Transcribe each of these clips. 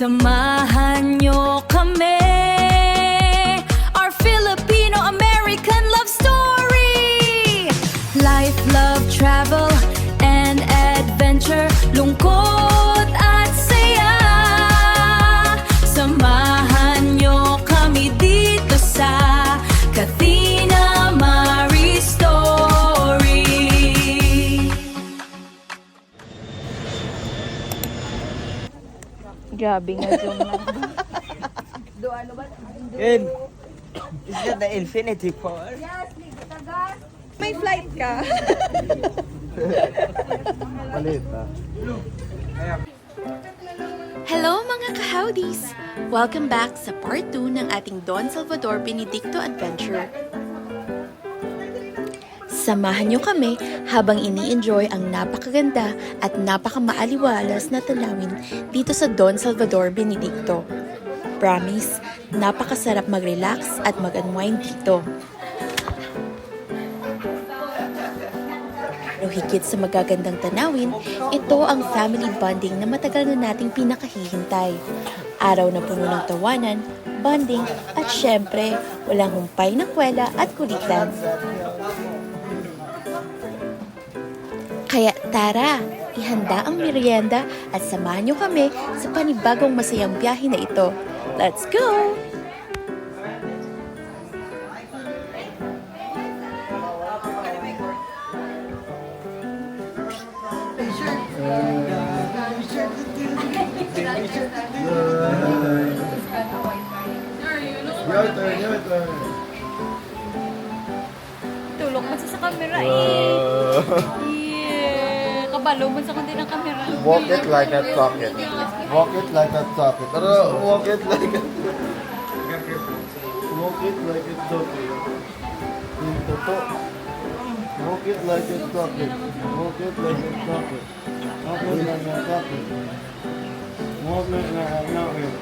Samahan nyo kami, our Filipino-American love story. Life, love, travel, and adventure, lungkot at saya. Samahan nyo kami dito sa Katina Marie Story. Grabe nga zoom na. Yun. Is that the infinity power? May flight ka. Malit ah. Hello mga ka-howdies! Welcome back sa part 2 ng ating Don Salvador Benedicto Adventure. Samahan niyo kami habang ini-enjoy ang napakaganda at napakamaaliwalas na tanawin dito sa Don Salvador Benedicto. Promise, napakasarap mag-relax at mag-unwind dito. Pero higit sa magagandang tanawin, ito ang family bonding na matagal na nating pinakahihintay. Araw na puno ng tawanan, bonding, at syempre, walang humpay na kwela at kulitan. Kaya tara, ihanda ang merienda at samahan niyo kami sa panibagong masayang biyahe na ito. Let's go! Your turn, your turn. Tulog mo sa camera eh. Yeah. Kabalo mo sa kundi ng camera. Walk it like a socket. Walk it like a socket. Pero walk it like a... Walk it like a socket. Yung toto. Walk it like a socket. Walk it like a socket. Walk it like a socket. Walk it like a socket.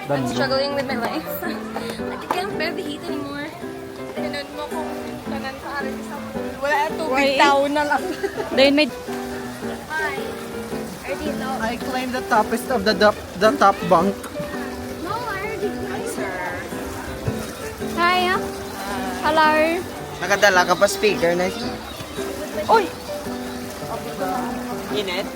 I'm struggling with my life. I can't bear the heat anymore. Tinod mo kung tanan sa arin sa pool. Wala ang tubig, tao na lang. Dahil may... Hi. I didn't know. I climbed the toppest of the top bunk. No, I already know. Sir. Hi. Hello. Nakadala ka pa speaker na siya. Uy! Init?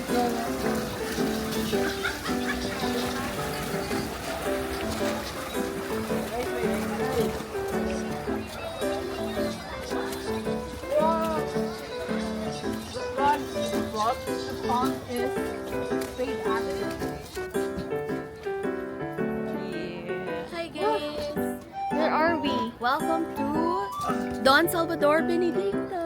Hi guys! Where are we? Welcome to Don Salvador Benedicto!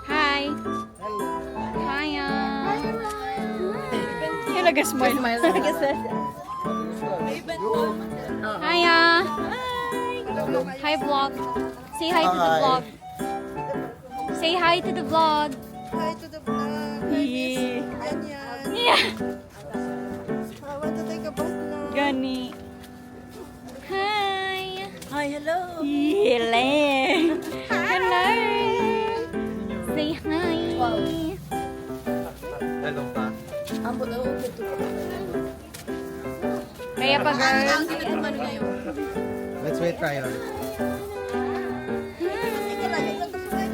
Hi. Hi. Yung nag-smile. Hi. Hi vlog. Say hi to the vlog. Say hi to the vlog. Hi to the vlog. Yeah. Ganyan. Yeah. I want to take a bath now. Gani. Hi. Hi, hello. Hello. Hello. Say hi. Hello pa. Ambot ako dito. Kaya pa girl. Let's wait try on.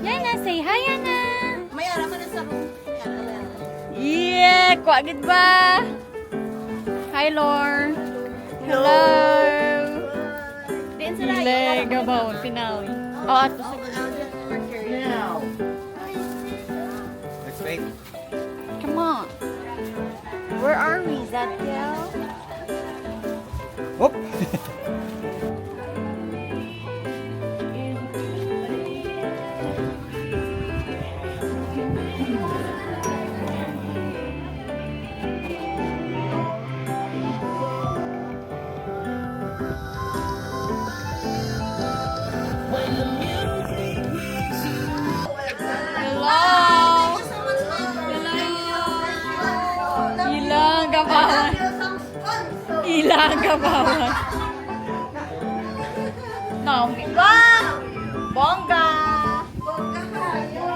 Yana, say hi Yana. May ara man sa room. Yeah, kuha gid ba? Hi Lord. Hello. Din Ile gabaw pinawi. Oh, ato sa Now. Let's wait. Come on. Where are we, Zadkiel? Whoop. Nakakabawas. Naomi. Wow! Bongga! Bongga kayo.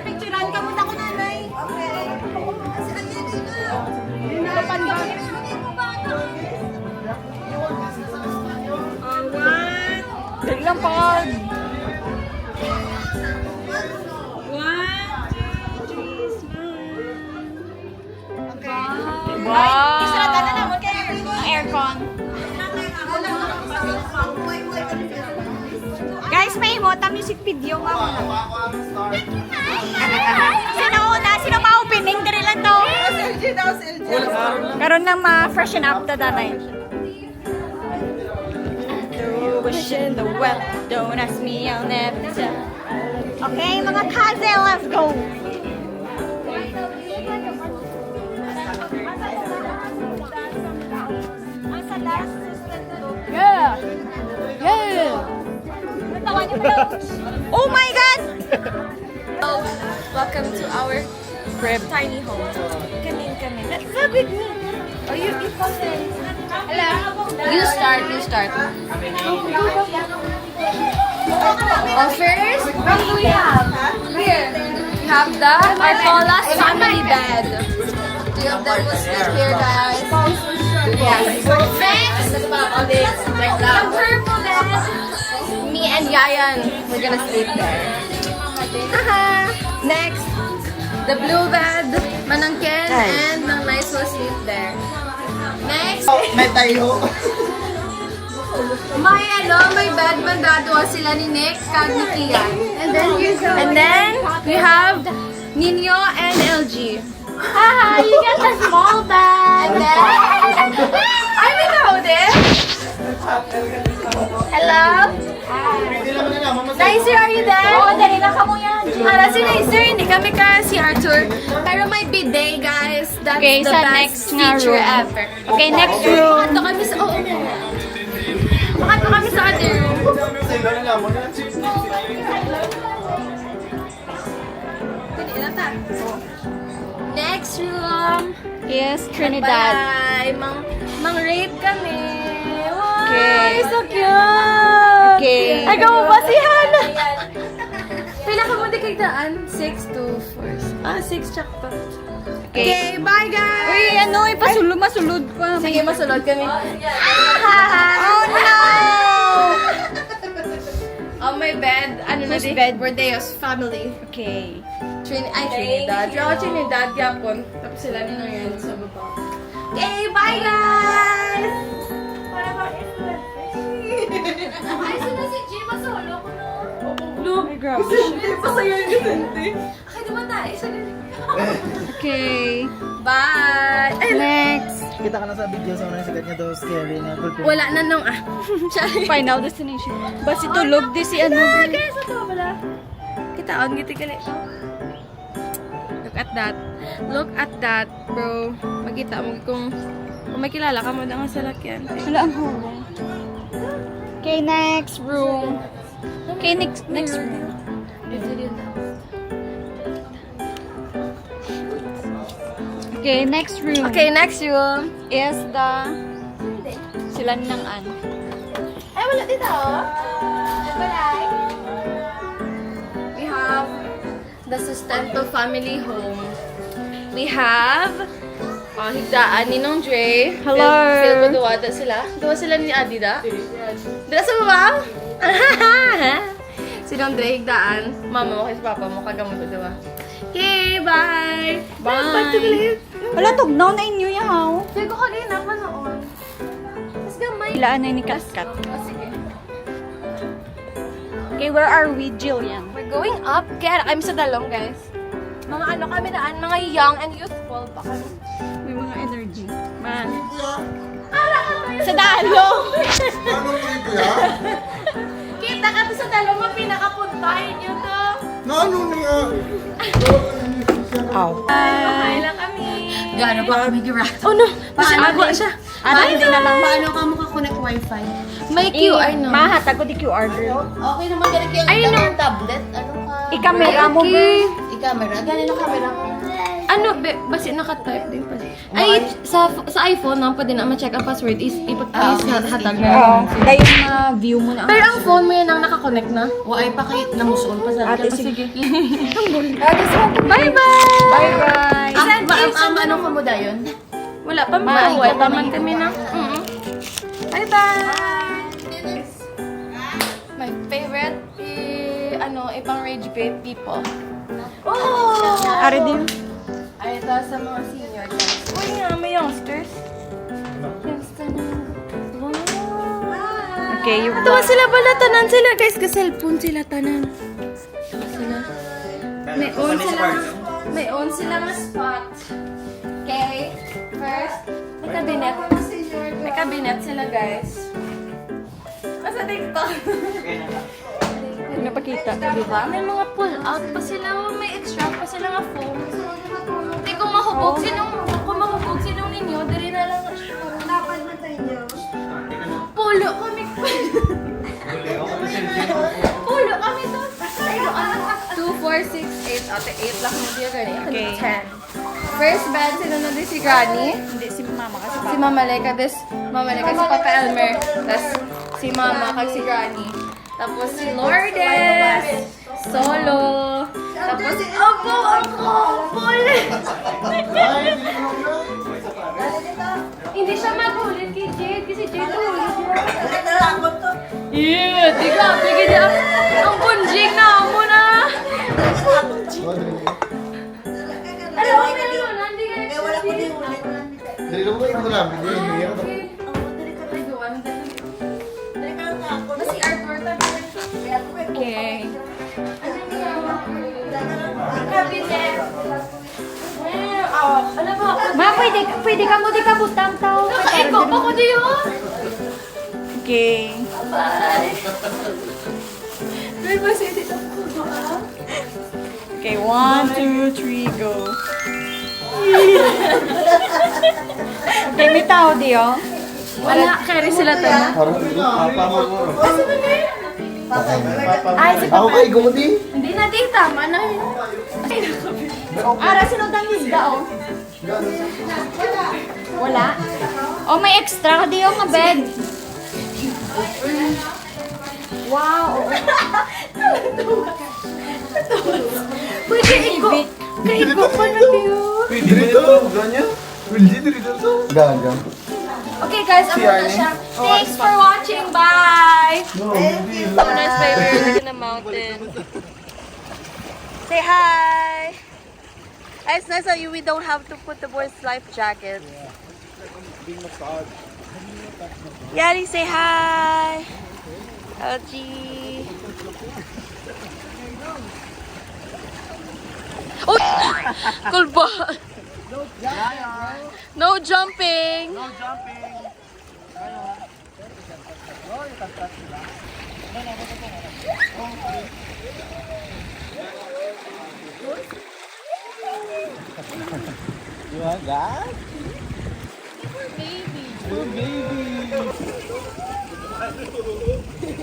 Picturean ka muna ko, nanay. Okay. Kasi ang yun na. Pandang. Dali lang pag. 1, 2, 3, smile. Wow! Isarata na naman kayo. Ang aircon. Guys, may Hota music video nga muna. Sino una? Sino ma-opening? Dari lang to. Karoon lang ma-freshen up the danay. Wish in the well, don't ask me, I'll never tell. Okay, mga kaze, let's go! Yeah! Yeah! Oh my God! Welcome to our Crib. tiny home. Kanin. Let's vlog with me. Oh, you comment. Hello. You start. Oh, first, what do we have? Here, we have the Arcola's family bed. Three of them will sleep here, guys. Yes. Next, the purple bed. Me and Yayan, we're gonna sleep there. Haha. Next, the blue bed. Manangken and Nang Nice will sleep there. Next, May tayo. may bed mandado sila ni Nick, kag ni Kian. And then we have Nino and LG. Haha, you get a small bag. And then I know this. Hello? Nicer, are you there? Oo, dali lang ka mo yan. Para si Nicer, hindi kami ka si Arthur. Pero may bidet, guys. That's Okay, the sa best next nga feature room. ever. Okay, next room. Bakit kami sa... Oo. Bakit kami sa other room? Next room. Yes, Trinidad. Bye. Mang-rape kami. Wow, Okay. so cute. Okay. Ay, mo ba si Hana? Pila ka mo di kay daan? 6 to 4. 6 check pa. Okay, bye guys! Uy, ano, masulod pa. Sige, masunod kami. Oh no! On my bed, ano na Whose di? bed? Bordeos family. Okay. Trinidad. Trinidad, yapon. Tapos sila ni Noyan sa baba. Okay, bye guys! Para ba Ay, sino si Jim? Masolo ko no? Look, grabe. Pasaya yung gisente. Ay, naman tayo. Isa Okay. Bye! Ay, Next. Kita ka na sa video sa mga sikat niya daw, scary na gulpin. wala na nung Final destination. Basi tulog di si ano. Guys, ito pala. Kita on giti gali. Look at that. Look at that, bro. Magkita mo kung may kilala ka mo na nga sa lakyan. Wala ang hulong. Okay, next room. Okay, next room. Okay, next room. Okay, next room. Is the sila ng an. Ay, wala dito. Balay. We have the Sustento family home. We have higdaan ni Nong Dre. Hello. Feel ko duwada sila. Duwa sila ni Adi da. Dila sa baba. Si Nong Dre higdaan. Mama mo kay papa mo kagamot ko duwa. Okay, bye. Bye. Wala, tugnaw na inyo yaw. Feel ko kagay na manoon. Mas gamay. Ilaan na ni Katkat. Sige. Okay, where are we, Jillian? We're going up. Kaya kami sa dalong, guys. Mga ano kami daan, mga young and youthful pa kami. May mga energy. Man. Sa dalong! Anong trip yan? Kita ka to sa dalong, mga pinakapuntahin nyo to. Ano nga? Hi lang kami. Gaano ba kami giraffe? Oh no! Agwa siya. Hindi na lang. Paano ka makakonect wifi? May QR no? Mahatag ko di QR girl. Okay naman ganit yung Ayun, no. tablet. Ano ka? I-camera mo, girl. I-camera. Ganun ang camera mo. Ano, basi naka-type din pala. Ay, sa iPhone, na pwede na ma-check ang password is ipag-please na hatag na. Dahil na-view mo na. Pero ang phone mo yan ang naka-connect na. O ay pa kayo namusuon pa sa Ate, sige. Bye-bye! Bye-bye! Ano ka mo dayon? Wala pa mabuhay. Paman kami na. Bye-bye! My favorite ipang rage bait people. Oh! Ari din. Ay, ito sa mga senior guys. Uy nga, may youngsters. Youngster na. Wow! Okay, yung Tawa sila pala, tanan sila guys, ka cellphone sila tanan. Tawa sila. May own sila nga spot. Okay, first, may cabinet. May cabinet sila guys. Masa TikTok. napakita. Diba? May mga pull-out pa sila, may extra pa sila nga foam. Hindi kung mahubog sinong ninyo, diri na lang siya. Pulo kami. Pulo kami to. 2, 4, 6, 8. Ate, 8 lang mo diya gani. Okay. 10. First bed, sino na din si Granny? Hindi, si mama kasi Si Mama Leka, si Papa Elmer. Tapos si Mama, kag si Granny. Tapos si Lourdes, Solo. Tapos si ako, ulit. Hindi siya magulit kay Jade, kasi Jade ulit niya. Tiga, bigyan niya. Ang bunjing na mo na. Alam mo, meron, hindi ka nagsabi. Dari lang ba yung namin? Si Arthur, Okay. cabinet. Alam mo, Ma, pwede ka mo di ka butang tao. ikaw pa ko diyo. Okay. May basi dito ko ba? Okay, 1, 2, 3, go. Okay, may tao di oh. Wala, carry sila tayo. Parang papa mo. Ay, si Ako kay Godi. Hindi na di tama na yun. Ara, sinundang isda oh. Wala? Oh, may extra ka di oh nga bed. Wow. Pwede iko. Kaiko pa na diyo. Dito, ganyan. Wildi dito. Gagang. Okay guys, ako na siya. Thanks for watching. Bye! Nice by we're in the mountain. Say hi! It's nice that we don't have to put the boys' life jackets. Yari, say hi! LG! Oh! Kulba! No jumping! No jumping. You want that? Poor baby.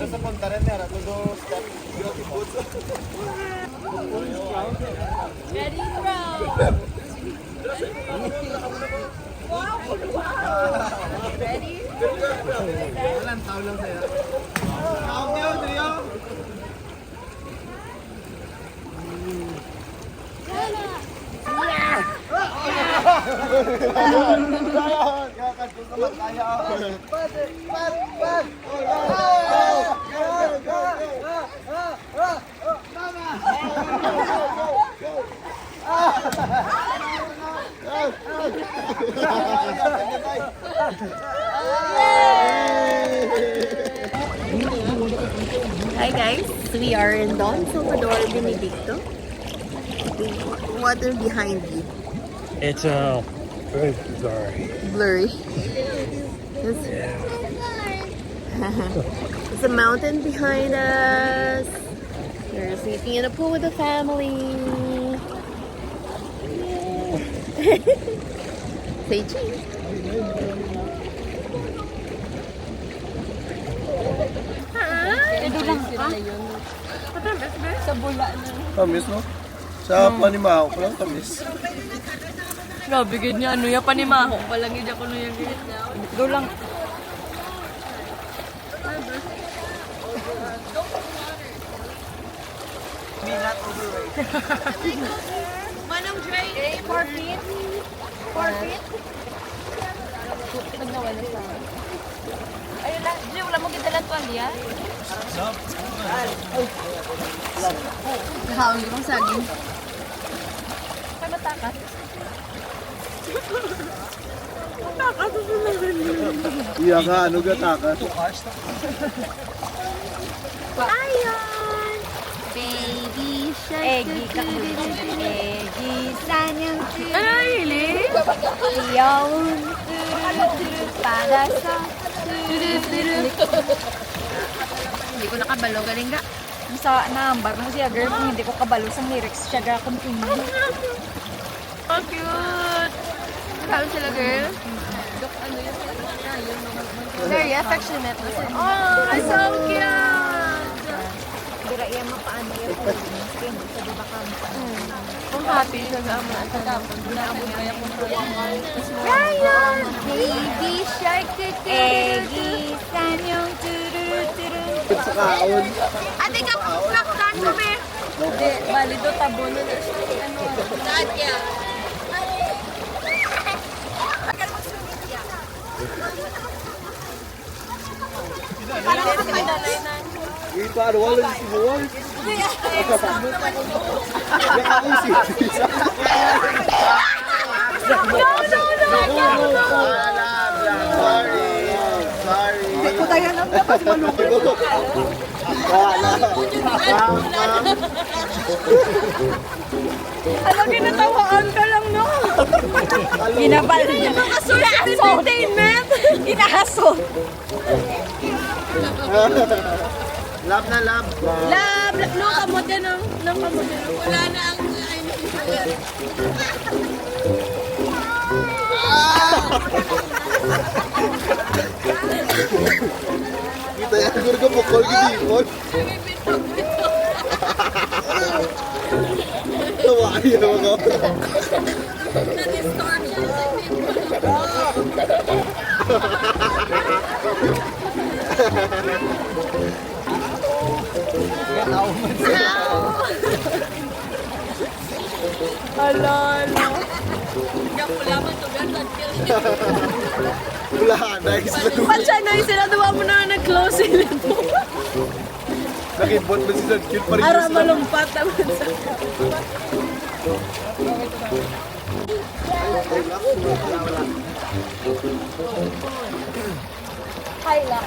Sa punta rin nera, todo step beauty boots. Ready, bro! Walang tao lang sa'yo. Tao niyo, Trio. Hi guys, we are in Don Salvador Benedicto. The water behind you, It's very blurry. blurry. It's, it's a mountain behind us. We're sleeping in a pool with the family. Say cheese. Ah, mismo? Sa panimaho ko lang tamis. Grabe, ganyan. Ano yung panimaho? Walang yun ako yung gilid niya. Go lang. Manong Dre, 4 feet? 4 feet? Pag nawala sa ayun lang, Dre, wala mo gitalan tuwalya? Kahawin mong saging. Kaya matakas? Iya ka, ano ka takas? Ayun! Baby shark. Eggy ka. Eggy sanyang Ay, hili? yawon. Para sa Hindi ko nakabalo, galing ka. Sa number mo siya, girl, kung hindi ko kabalo sa lyrics, siya ga continue. Oh, cute! Kalo sila, girl? Very affectionate. Oh, so cute! dira iya mapaano yung skin sa diba ka. Kung happy siya sa amo at tapos naamon kaya kung Ryan! Baby shark. Eggy sanyang tururuturu. Sa kaon. ate ka, kaktaan mo, be! Hindi, balido, tabo na na siya. Ano? Nadia! Ito, ano, wala si Buwan. Sorry. Hindi ko tayo lang dapat malungkot. Ano, kinatawaan ka lang, no? Ginabal niya. Entertainment! Ginahasol. Love na love. Love! No, kamot yan, no? No, kamot yan. Wala na ang... Kita yan, siguro ka bukol gini, Paul. Tawa kayo na mga. Ala. Wala, nice na doon. Pansya na yung sinaduwa mo na nag-close sila to. Nakibot mo si San Cute pa rin. Ara malumpat naman sa... Hayla.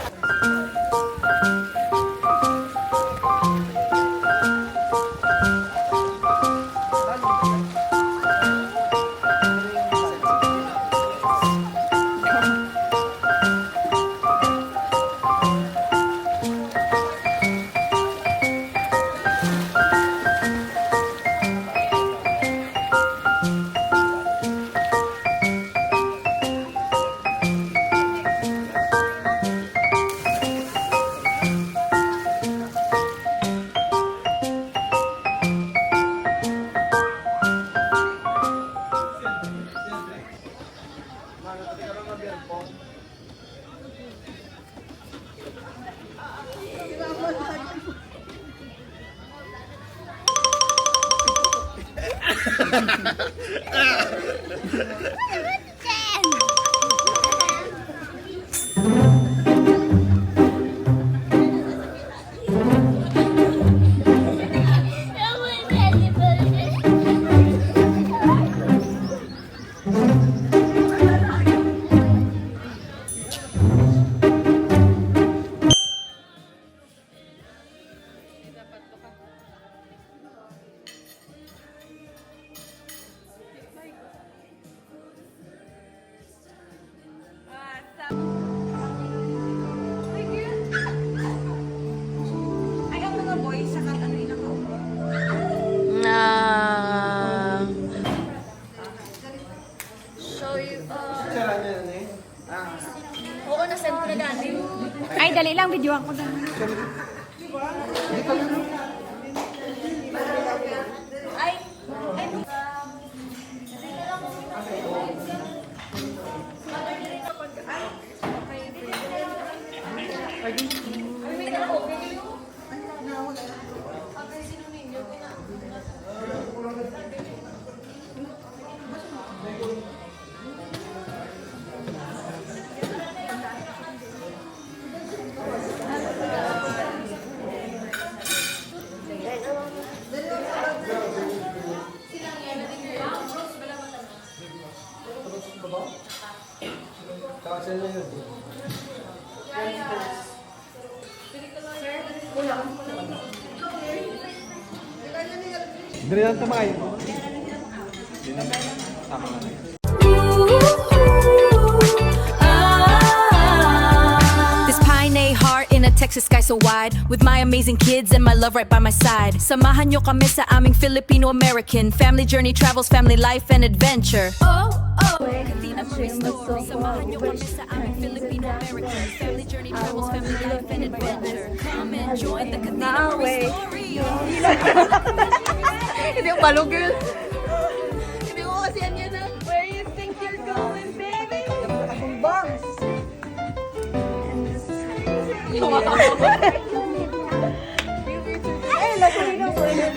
Ay, ang mga boys, sa ano yung nakaupo. Show you, Oo, na-send ko na dati. Ay, dali lang, videoan ko na. Ay, Dali lang tumakay. This Pine heart in a Texas sky so wide, with my amazing kids and my love right by my side. Samahan nyo kami sa aming Filipino-American family journey, travels, family life and adventure. Katina Marie Story. Samahan nyo kami sa aming Filipino-American family journey, travels, family life and adventure. Come and join the Katina Marie Story. Hindi ko palo, girl. Hindi ko kasi yan yun. Where you think you're going, baby? Akong bangs. Ay, nakulino ko yun.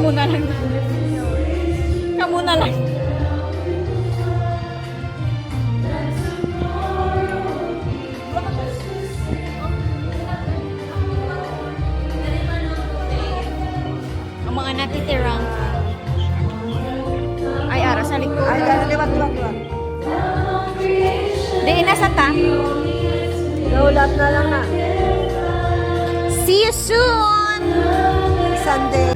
Kamu na lang. Kamu na lang. Ang mga natitirang. Ay, ara sa likod. Ay, liwat. Di nasa ta. Naulat na lang na. See you soon! Sunday.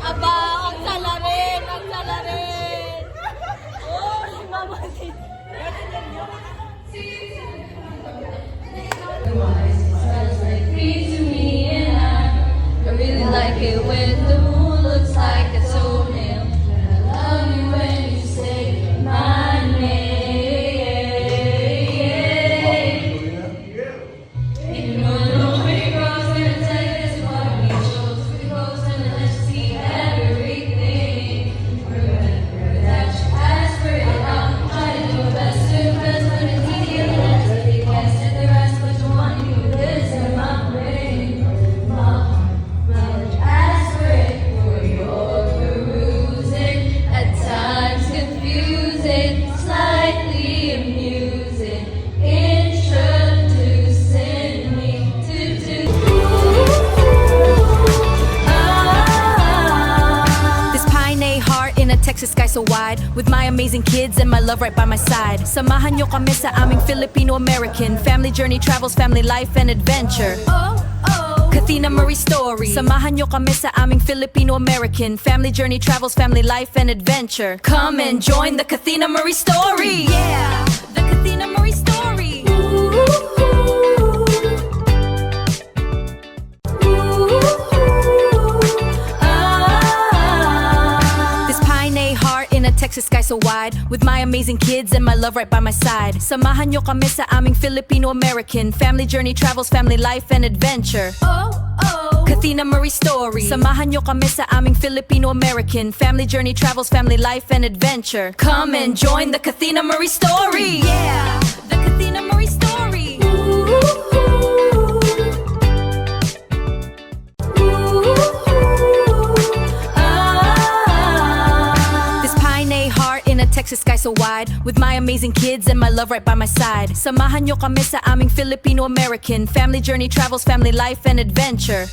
Aba, ang salarin! Ang salarin! Oh, si Mama din. I really like it when the moon looks like a toenail. And I love you when you say my name. And you know nobody grows gonna tell you this what we chose. We goes gonna let you see everything. Remember that you asked for it. I'll try to do my best to impress, but it's easier than that. You can't sit there ask what you want, you listen my brain. My heart. Ask for it for your perusing, at times confusing, slightly amusing, introducing me to this Pine heart in a Texas sky so wide, with my amazing kids and my love right by my side. Samahan nyo kami sa aming Filipino-American family journey, travels, family life and adventure. Kathina Marie story. Samahan nyo kami sa aming Filipino-American family journey, travels, family life and adventure. Come and join the Kathina Marie story. Yeah, the Kathina Marie story. This Pine heart in a Texas sky so wide, with my amazing kids and my love right by my side. Samahan nyo kami sa aming Filipino-American family journey, travels, family life and adventure. Kathina Marie story. Samahan nyo kami sa aming Filipino-American family journey, travels, family life and adventure. Come and join the Kathina Marie story. Yeah, the Kathina Marie story. This Pine heart in a Texas sky so wide, with my amazing kids and my love right by my side. Samahan nyo kami sa aming Filipino-American family journey, travels, family life and adventure.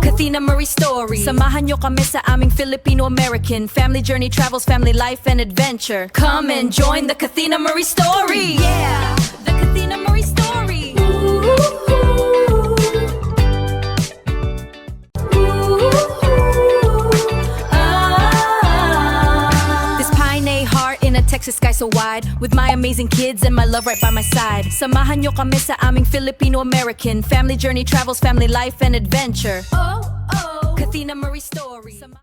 Kathina Marie story. Samahan nyo kami sa aming Filipino-American family journey, travels, family life and adventure. Come and join the Kathina Marie story. Yeah, the Kathina Marie story. This Pine heart in a Texas sky so wide, with my amazing kids and my love right by my side. Samahan nyo kami sa aming Filipino-American family journey, travels, family life and adventure. Kathina Marie story.